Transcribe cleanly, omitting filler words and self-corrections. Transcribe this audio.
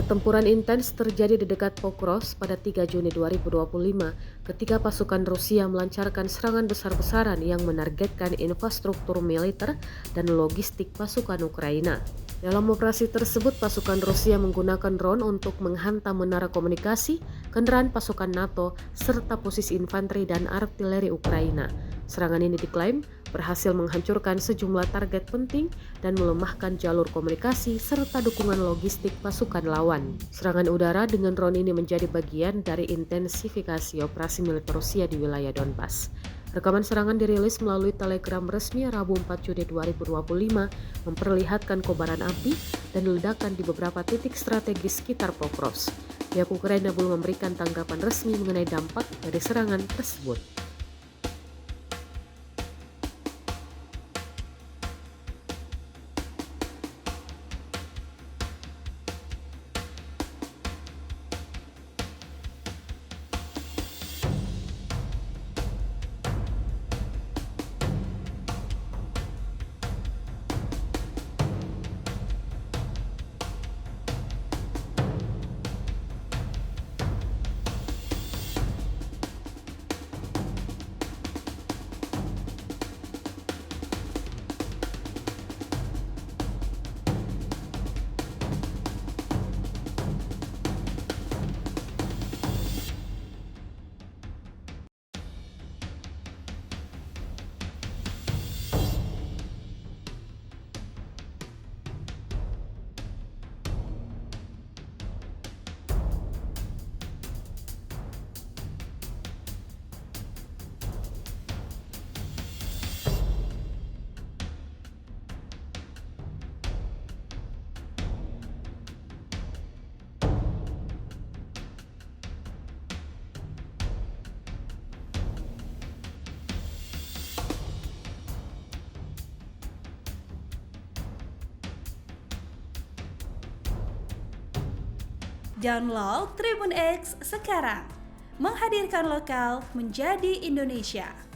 Pertempuran intens terjadi di dekat Pokros pada 3 Juni 2025 ketika pasukan Rusia melancarkan serangan besar-besaran yang menargetkan infrastruktur militer dan logistik pasukan Ukraina. Dalam operasi tersebut, pasukan Rusia menggunakan drone untuk menghantam menara komunikasi, kendaraan pasukan NATO, serta posisi infanteri dan artileri Ukraina. Serangan ini diklaim berhasil menghancurkan sejumlah target penting dan melemahkan jalur komunikasi serta dukungan logistik pasukan lawan. Serangan udara dengan drone ini menjadi bagian dari intensifikasi operasi militer Rusia di wilayah Donbas. Rekaman serangan dirilis melalui telegram resmi Rabu 4 Juni 2025 memperlihatkan kobaran api dan ledakan di beberapa titik strategis sekitar Pokrovsk. Pihak Ukraina belum memberikan tanggapan resmi mengenai dampak dari serangan tersebut. Download Tribun X sekarang, menghadirkan lokal menjadi Indonesia.